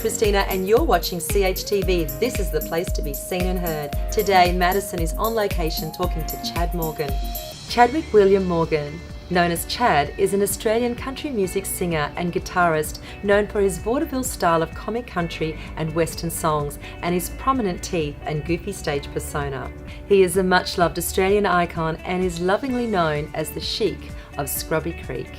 Christina and you're watching CHTV. This is the place to be seen and heard. Today, Madison is on location talking to Chad Morgan. Chadwick William Morgan, known as Chad, is an Australian country music singer and guitarist known for his vaudeville style of comic country and western songs and his prominent teeth and goofy stage persona. He is a much-loved Australian icon and is lovingly known as the Sheik of Scrubby Creek.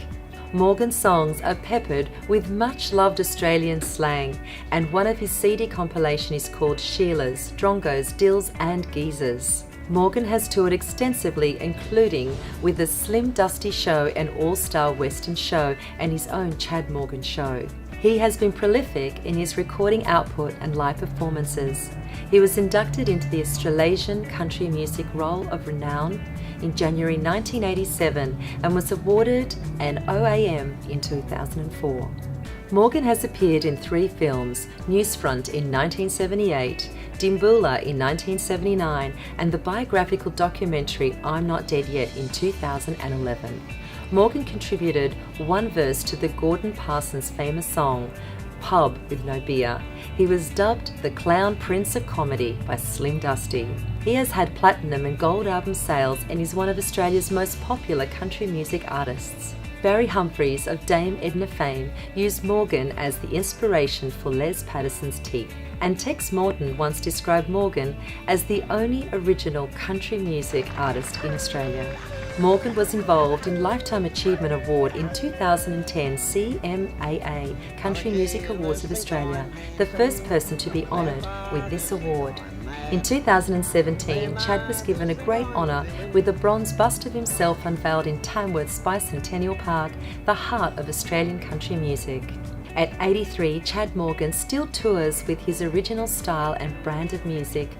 Morgan's songs are peppered with much-loved Australian slang, and one of his CD compilation is called Sheilas, Drongos, Dills and Geezers. Morgan has toured extensively, including with the Slim Dusty Show, an all-star western show, and his own Chad Morgan Show. He has been prolific in his recording output and live performances. He was inducted into the Australasian Country Music Roll of Renown in January 1987 and was awarded an OAM in 2004. Morgan has appeared in 3 films, Newsfront in 1978, Dimboola in 1979 and the biographical documentary I'm Not Dead Yet in 2011. Morgan contributed one verse to the Gordon Parsons' famous song, Pub with No Beer. He was dubbed the Clown Prince of Comedy by Slim Dusty. He has had platinum and gold album sales and is one of Australia's most popular country music artists. Barry Humphries of Dame Edna fame used Morgan as the inspiration for Les Patterson's teeth, and Tex Morton once described Morgan as the only original country music artist in Australia. Morgan was involved in Lifetime Achievement Award in 2010 CMAA Country Music Awards of Australia, the first person to be honoured with this award. In 2017, Chad was given a great honour with a bronze bust of himself unveiled in Tamworth's Bicentennial Park, the heart of Australian country music. At 83, Chad Morgan still tours with his original style and brand of music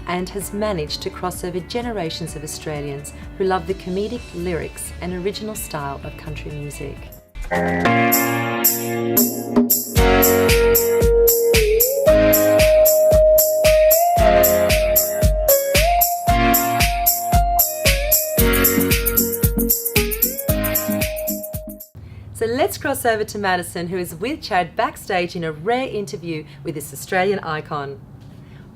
and has managed to cross over generations of Australians who love the comedic lyrics and original style of country music. So let's cross over to Madison, who is with Chad backstage in a rare interview with this Australian icon.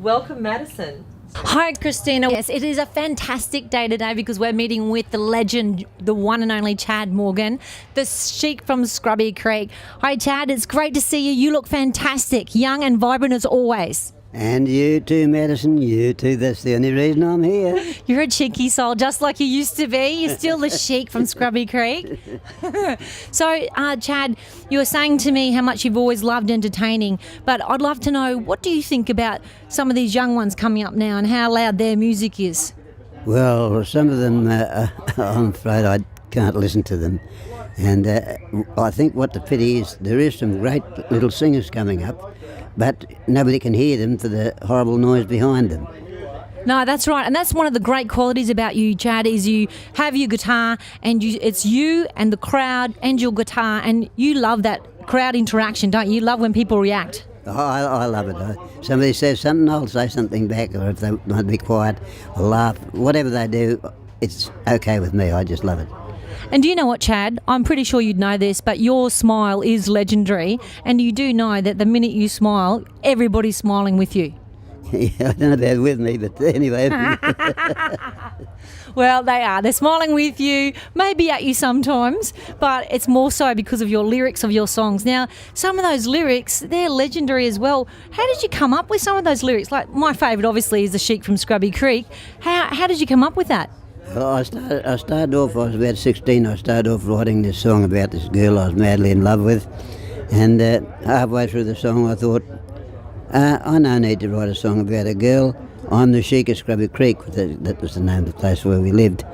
Welcome, Madison. Hi, Christina. Yes, it is a fantastic day today because we're meeting with the legend, the one and only Chad Morgan, the Sheik from Scrubby Creek. Hi, Chad. It's great to see you. You look fantastic, young and vibrant as always. And you too, Madison, you too. That's the only reason I'm here. You're a cheeky soul, just like you used to be. You're still the Sheik from Scrubby Creek. So, Chad, you were saying to me how much you've always loved entertaining, but I'd love to know, what do you think about some of these young ones coming up now and how loud their music is? Well, some of them, I'm afraid I can't listen to them. And I think what the pity is, there is some great little singers coming up, but nobody can hear them for the horrible noise behind them. No, that's right. And that's one of the great qualities about you, Chad, is you have your guitar and it's you and the crowd and your guitar, and you love that crowd interaction, don't you? You love when people react. Oh, I love it. Somebody says something, I'll say something back, or if they want to be quiet or laugh, whatever they do, it's okay with me. I just love it. And do you know what, Chad? I'm pretty sure you'd know this, but your smile is legendary, and you do know that the minute you smile, everybody's smiling with you. Yeah, I don't know about with me, but anyway. Well, they are. They're smiling with you, maybe at you sometimes, but it's more so because of your lyrics of your songs. Now, some of those lyrics, they're legendary as well. How did you come up with some of those lyrics? Like, my favourite, obviously, is the Sheik from Scrubby Creek. How did you come up with that? Well, I started off, I was about 16, I started off writing this song about this girl I was madly in love with, and halfway through the song I thought, I no need to write a song about a girl. I'm the Sheik of Scrubby Creek, that was the name of the place where we lived.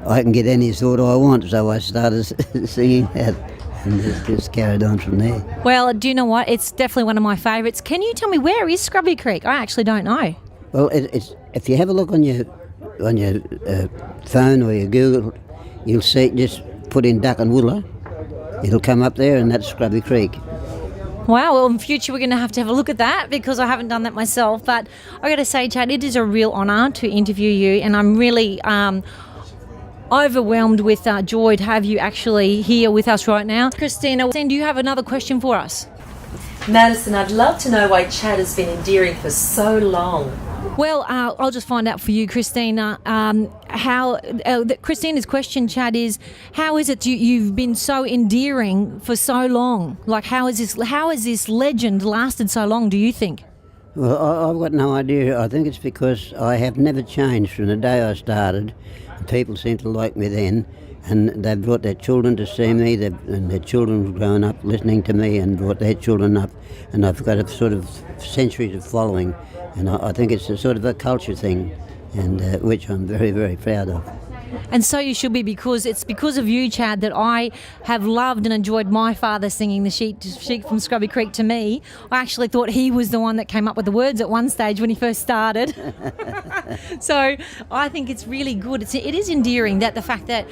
I can get any sort I want, so I started singing that, and just carried on from there. Well, do you know what? It's definitely one of my favourites. Can you tell me, where is Scrubby Creek? I actually don't know. Well, it's if you have a look on your phone or your Google, you'll see, just put in Duck and Wooler, it'll come up there, and that's Scrubby Creek. Wow, well, in future we're going to have a look at that because I haven't done that myself. But I got to say, Chad, it is a real honour to interview you, and I'm really overwhelmed with joy to have you actually here with us right now. Christina, do you have another question for us? Madison, I'd love to know why Chad has been endearing for so long. Well, I'll just find out for you, Christina. Christina's question, Chad, is how is it you've been so endearing for so long? Like, how has this legend lasted so long, do you think? Well, I've got no idea. I think it's because I have never changed from the day I started. People seem to like me then, and they've brought their children to see me, and their children have grown up listening to me and brought their children up, and I've got a sort of centuries of following, and I think it's a sort of a culture thing, and which I'm very, very proud of. And so you should be, because it's because of you, Chad, that I have loved and enjoyed my father singing the Sheik from Scrubby Creek to me. I actually thought he was the one that came up with the words at one stage when he first started. So I think it's really good. It is endearing, that the fact that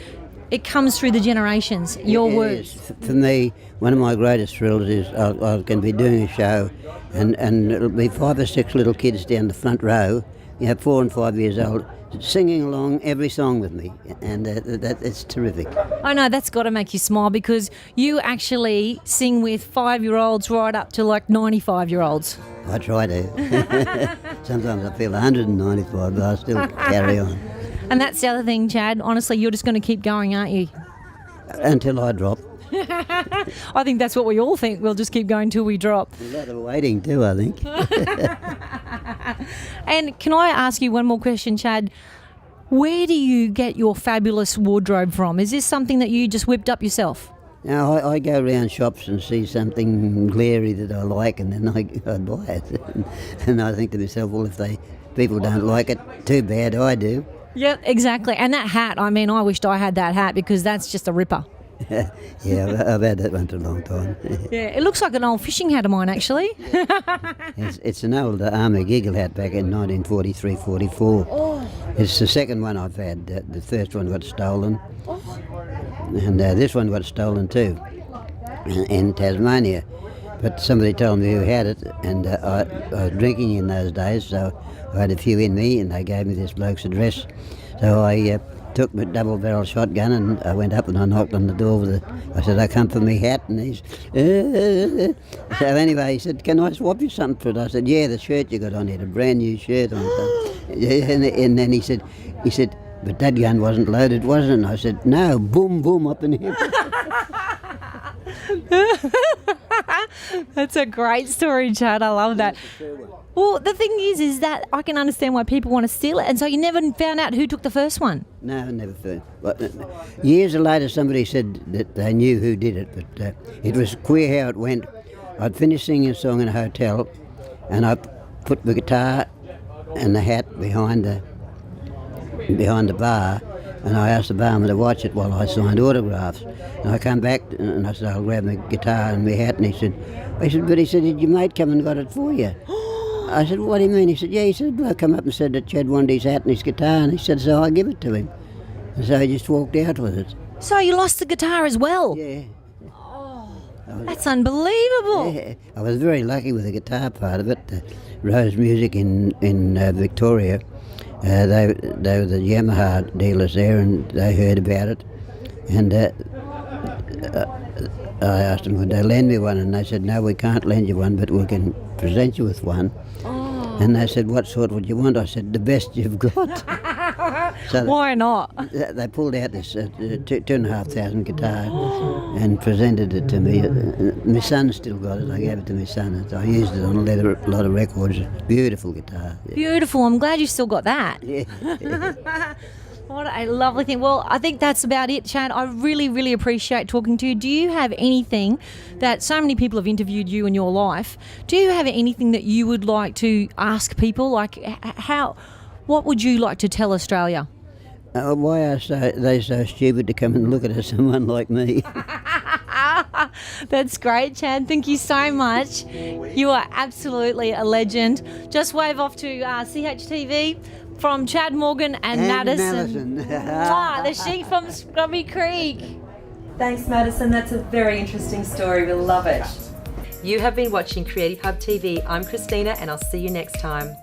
it comes through the generations, your words. For me, one of my greatest thrills is I going to be doing a show and it'll be 5 or 6 little kids down the front row, 4 and 5 years old, singing along every song with me, and it's terrific. I know, that's got to make you smile, because you actually sing with 5-year-olds right up to like 95-year-olds. I try to. Sometimes I feel 195, but I still carry on. And that's the other thing, Chad. Honestly, you're just going to keep going, aren't you? Until I drop. I think that's what we all think. We'll just keep going till we drop. A lot of waiting too, I think. And can I ask you one more question, Chad? Where do you get your fabulous wardrobe from? Is this something that you just whipped up yourself? Now, I go around shops and see something glary that I like, and then I buy it. And I think to myself, well, if people don't like it, too bad, I do. Yep, exactly. And that hat, I mean, I wished I had that hat, because that's just a ripper. Yeah, I've had that one for a long time. Yeah, it looks like an old fishing hat of mine, actually. It's an old army giggle hat back in 1943-44. Oh. It's the second one I've had. The first one got stolen, and this one got stolen too, in Tasmania. But somebody told me who had it, and I was drinking in those days, so I had a few in me, and they gave me this bloke's address. So I took my double-barrel shotgun, and I went up and I knocked on the door with I said, I come for me hat, and he's so anyway, he said, can I swap you something for it? I said, yeah, the shirt you got on, had a brand new shirt on. And then he said, but that gun wasn't loaded, was it? And I said, no, boom, boom, up in here. That's a great story, Chad. I love that. Well, the thing is that I can understand why people want to steal it, and so you never found out who took the first one? No, I never found. Years later, somebody said that they knew who did it, but it was queer how it went. I'd finished singing a song in a hotel, and I put the guitar and the hat behind the bar, and I asked the barman to watch it while I signed autographs. And I come back and I said, I'll grab my guitar and my hat, and he said, did your mate come and got it for you? I said, what do you mean? He said, yeah, he said, I come up and said that Chad wanted his hat and his guitar, and he said, so I give it to him. And so he just walked out with it. So you lost the guitar as well? Yeah. That's unbelievable. Yeah, I was very lucky with the guitar part of it. Rose Music in Victoria, they were the Yamaha dealers there, and they heard about it. And I asked them, would they lend me one? And they said, no, we can't lend you one, but we can present you with one. Oh. And they said, what sort would you want? I said, the best you've got. So why not? They pulled out this 2,500 guitar and presented it to me. My son still got it. I gave it to my son. I used it on a lot of records. Beautiful guitar. Yeah. Beautiful. I'm glad you still got that. Yeah. What a lovely thing. Well, I think that's about it, Chad. I really, really appreciate talking to you. Do you have anything that so many people have interviewed you in your life? Do you have anything that you would like to ask people? Like, what would you like to tell Australia? Why are they so stupid to come and look at someone like me? That's great, Chad. Thank you so much. You are absolutely a legend. Just wave off to CHTV. From Chad Morgan and Madison. The Sheik from Scrubby Creek. Thanks, Madison. That's a very interesting story. We'll love it. You have been watching Creative Hub TV. I'm Christina, and I'll see you next time.